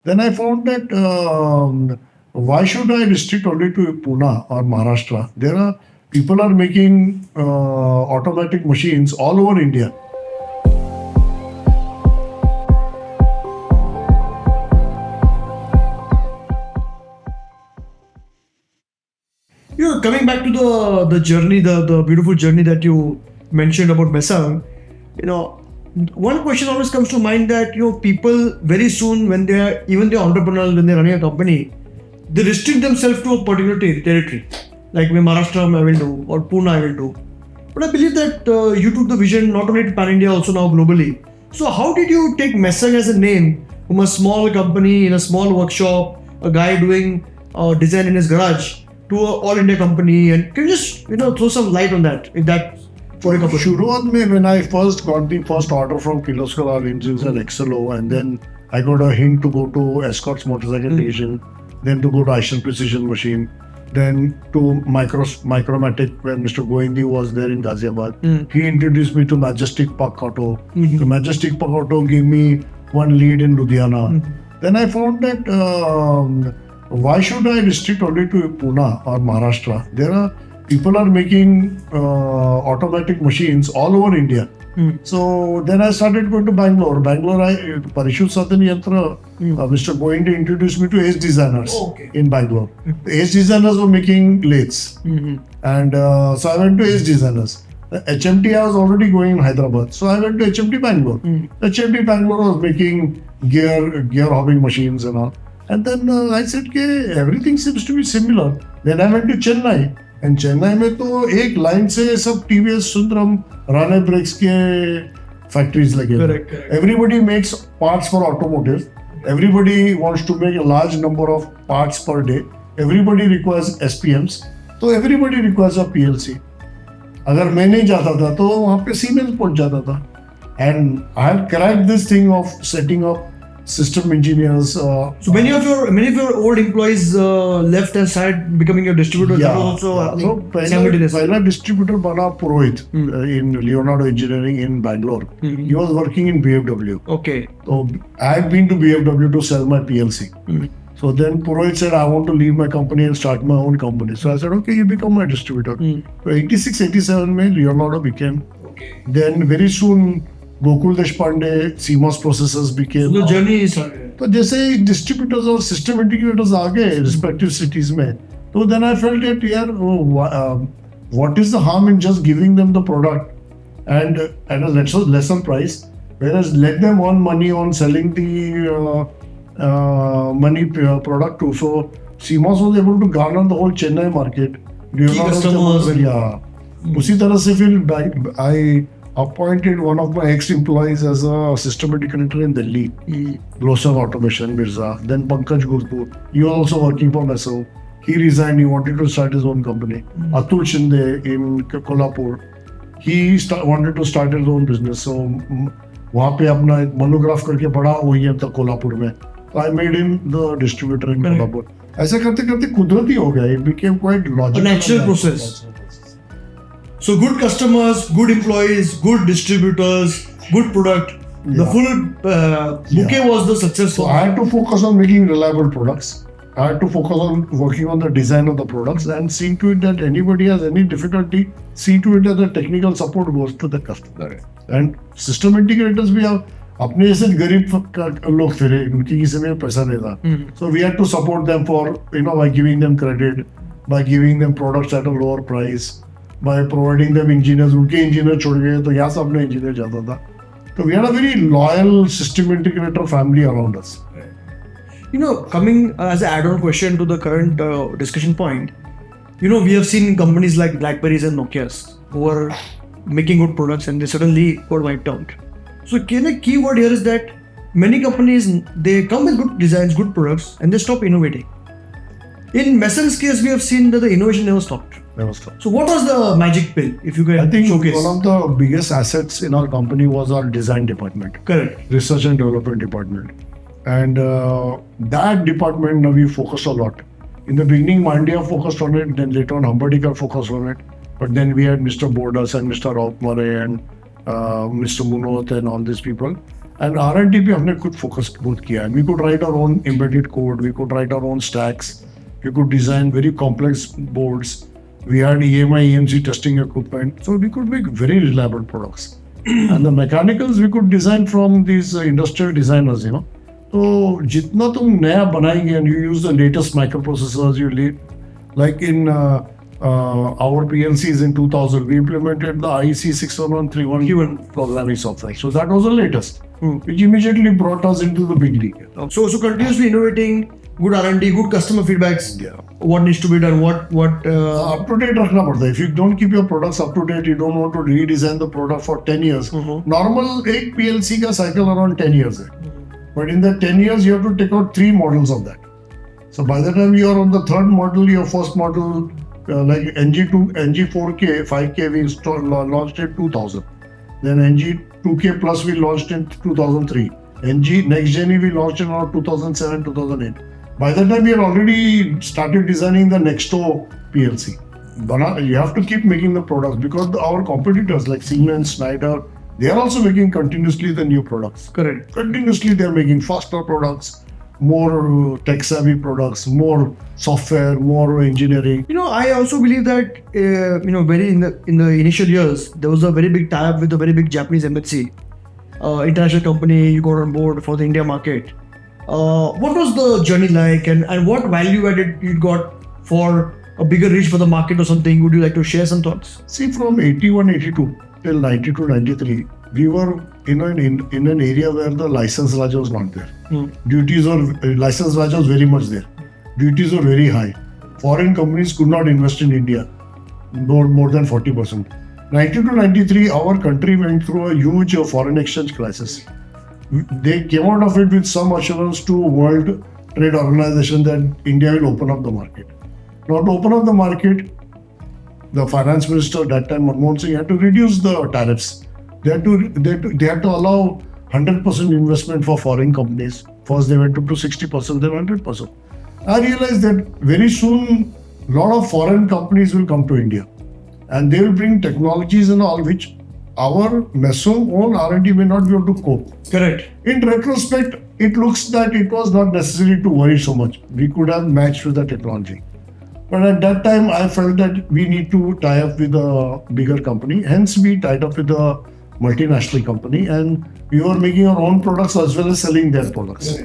Then I found that why should I restrict only to Pune or Maharashtra? There are people are making automatic machines all over India. Coming back to the journey, the beautiful journey that you mentioned about Messung, one question always comes to mind that people very soon when they're entrepreneurs, when they're running a company, they restrict themselves to a particular territory. Like Maharashtra I will do or Pune I will do. But I believe that you took the vision not only to pan India, also now globally. So how did you take Messung as a name from a small company in a small workshop, a guy doing design in his garage, to an all India company? And can you just throw some light on that? If that for a couple. शुरुआत में when I first got the first order from Kirloskar Engines and XLO, and then I got a hint to go to Escorts Motorcycle Division, then to go to Asian Precision Machine, then to Micromatic when Mr. Goindi was there in Ghaziabad. He introduced me to Majestic Park Auto. So Majestic Park Auto gave me one lead in Ludhiana. Then I found that why should I restrict only to Pune or Maharashtra? There are people are making automatic machines all over India. So then I started going to Bangalore. Parachute Sadhan Yantra, Mr. Goindi introduced me to Ace Designers in Bangalore. Ace Designers were making lathes. And so I went to Ace Designers. HMT I was already going in Hyderabad. So I went to HMT Bangalore. HMT Bangalore was making gear hobbing machines and all. And then I said, okay, everything seems to be similar. Then I went to Chennai. And Chennai में तो एक line से सब TVS Sundaram Rane Brakes के factories लगे. Correct. Everybody makes parts for automotive. Everybody wants to make a large number of parts per day. Everybody requires SPMs. तो everybody requires a PLC. अगर मैं नहीं जाता था तो वहाँ पे Siemens पहुँच जाता था. And I have cracked this thing of setting up system engineers. So many of your old employees left and started becoming your distributor. Yeah. That was also So पहला distributor बना Purohit in Leonardo Engineering in Bangalore. He was working in BMW. Okay. So I had been to BMW to sell my PLC. So then Purohit said, I want to leave my company and start my own company. So I said, okay, you become my distributor. So 86, 87 में Leonardo became. Then very soon Gokul Deshpande, CMOS processors became. So the journey is. तो जैसे distributors और system integrators आ गए respective cities में, तो then I felt that यार what is the harm in just giving them the product and at a lesser price, whereas let them earn money on selling the product too. So CMOS was able to garner the whole Chennai market. Key customers. Yeah. उसी तरह से फिर I appointed one of my ex-employees as a system integrator in Delhi, Glosser Automation, Mirza. Then Pankaj Gurpur, he was also working for Messung. He resigned, he wanted to start his own company. Atul Shinde in Kolhapur, he wanted to start his own business. So वहाँ पे अपना एक monograph करके पढ़ा OEM था कोल्हापुर में. So I made him the distributor in Kolhapur. ऐसे करते करते कुदरती हो गया. It became quite logical. A natural process. So good customers, good employees, good distributors, good product. The full bouquet was the success. So I had to focus on making reliable products. I had to focus on working on the design of the products and seeing to it that anybody has any difficulty, see to it that the technical support goes to the customer. And system integrators भी अपने जैसे गरीब लोग थे, उनकी किसी में पैसा नहीं था. So we had to support them for by giving them credit, by giving them products at a lower price, by providing them engineers. उनके engineer छोड़ गए तो यहाँ से अपने engineer जाता था. So we had a very loyal system integrator family around us. Coming as an add-on question to the current discussion point, we have seen companies like Blackberries and Nokias who are making good products and they suddenly got wiped out. So a key word here is that many companies, they come with good designs, good products, and they stop innovating. In Messung's case, we have seen that the innovation never stopped. So what was the magic pill, if you can showcase? One of the biggest assets in our company was our design department. Correct. Research and development department. And that department, we focused a lot. In the beginning, Mandia focused on it, then later on Humberdincker focused on it. But then we had Mr. Bordas and Mr. Rautmare and Mr. Munot and all these people. And R&D पे हमने खुद focus बहुत किया. And we could write our own embedded code. We could write our own stacks. We could design very complex boards. We had EMI, EMC testing equipment. So we could make very reliable products. And the mechanicals we could design from these industrial designers, you know. So जितना तुम नया बनाएंगे and you use the latest microprocessors, like in our PLCs in 2000, we implemented the IEC 61131 programming software. So that was the latest, which immediately brought us into the big league. So continuously innovating, good R&D, good customer feedbacks. Yeah. What needs to be done? What Up to date रखना पड़ता है. If you don't keep your products up to date, you don't want to redesign the product for 10 years. Normal एक PLC का cycle around 10 years है. But in the 10 years, you have to take out 3 models of that. So by the time you are on the third model, your first model, like NG2, NG4K, 5K, we launched in 2000. Then NG2K Plus we launched in 2003. NG Next Gen we launched in around 2007, 2008. By the time we had already started designing the Nexto PLC. You have to keep making the products because our competitors like Siemens, Schneider, they are also making continuously the new products. Correct. Continuously they are making faster products, more tech savvy products, more software, more engineering. I also believe that very in the initial years there was a very big tie-up with a very big Japanese MNC, international company. You got on board for the India market. What was the journey like, and what value added you got for a bigger reach for the market or something? Would you like to share some thoughts? See, from 81, 82 till 92, 93, we were in an area where the license Raja was not there. Duties or license Raja was very much there. Duties were very high. Foreign companies could not invest in India, more than 40%. 92 to 93, our country went through a huge foreign exchange crisis. They came out of it with some assurance to World Trade Organization that India will open up the market. Now to open up the market, the finance minister at that time, Manmohan Singh, had to reduce the tariffs. They had to allow 100% investment for foreign companies. First they went up to 60%, then 100%. I realized that very soon a lot of foreign companies will come to India and they will bring technologies and all which our Messung own R&D may not be able to cope. Correct. In retrospect, it looks that it was not necessary to worry so much. We could have matched with the technology. But at that time, I felt that we need to tie up with a bigger company. Hence, we tied up with a multinational company and we were making our own products as well as selling their products.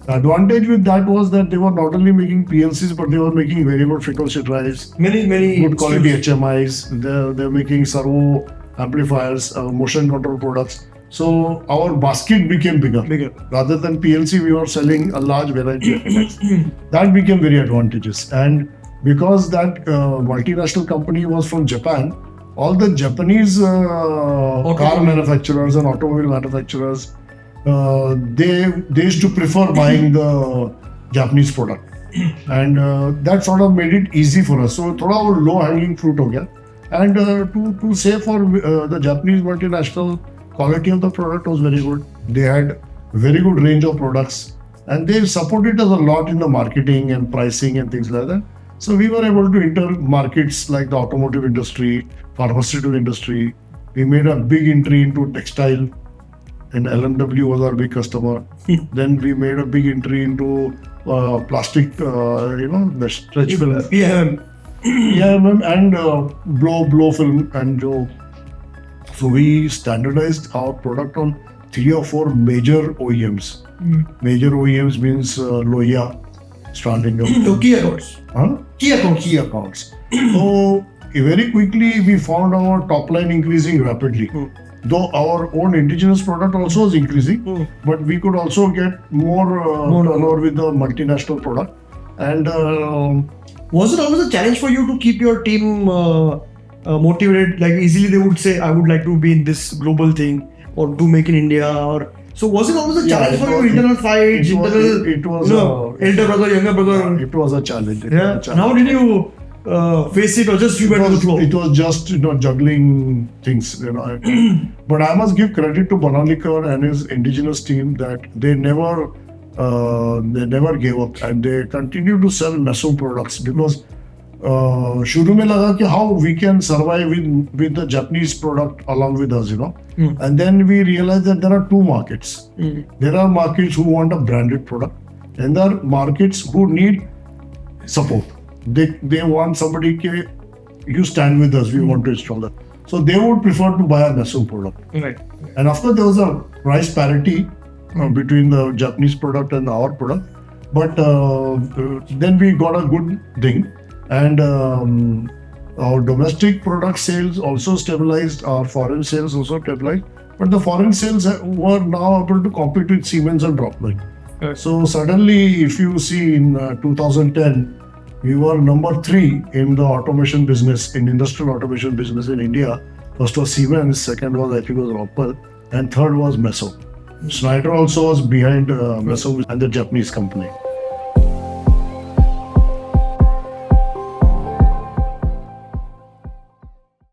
The advantage with that was that they were not only making PLCs, but they were making variable frequency drives, Many good quality HMIs. They're making servo amplifiers, motion control products. So our basket became bigger. Rather than PLC, we were selling a large variety of products. That became very advantageous. And because that multinational company was from Japan, all the Japanese car manufacturers and automobile manufacturers, they used to prefer buying the Japanese product. And that sort of made it easy for us. So thoda wo low hanging fruit ho gaya. And to say for the Japanese multinational, quality of the product was very good. They had very good range of products and they supported us a lot in the marketing and pricing and things like that. So we were able to enter markets like the automotive industry, pharmaceutical industry. We made a big entry into textile and LMW was our big customer. Then we made a big entry into plastic, the stretch film. EMM and blow film and so we standardized our product on 3 or 4 major OEMs. Major OEMs means Loya, starting up. Key accounts. Key accounts. So very quickly we found our top line increasing rapidly. Though our own indigenous product also was increasing, but we could also get more turnover with the multinational product. And was it always a challenge for you to keep your team motivated? Like easily they would say, I would like to be in this global thing or do make in India. Or so was it always a challenge for you? Internal fights, elder brother, younger brother. It was a challenge. How did you face it, or just you went with the flow? It was just juggling things. But I must give credit to Banalikar and his indigenous team that they never gave up and they continue to sell Messung products because शुरू में लगा कि how we can survive with the Japanese product along with us, and then we realized that there are two markets. There are markets who want a branded product, and there are markets who need support. They want somebody ke you stand with us, we want to install that. So they would prefer to buy a Messung product. Right. And of course, there was a price parity between the Japanese product and our product. But then we got a good thing. And our domestic product sales also stabilized, our foreign sales also stabilized. But the foreign sales were now able to compete with Siemens and Dropline. Right. So suddenly, if you see in 2010, we were number 3 in the automation business, in industrial automation business in India. First was Siemens, second was I think was Rockwell, and third was Messung. Schneider also was behind Messung and the Japanese company.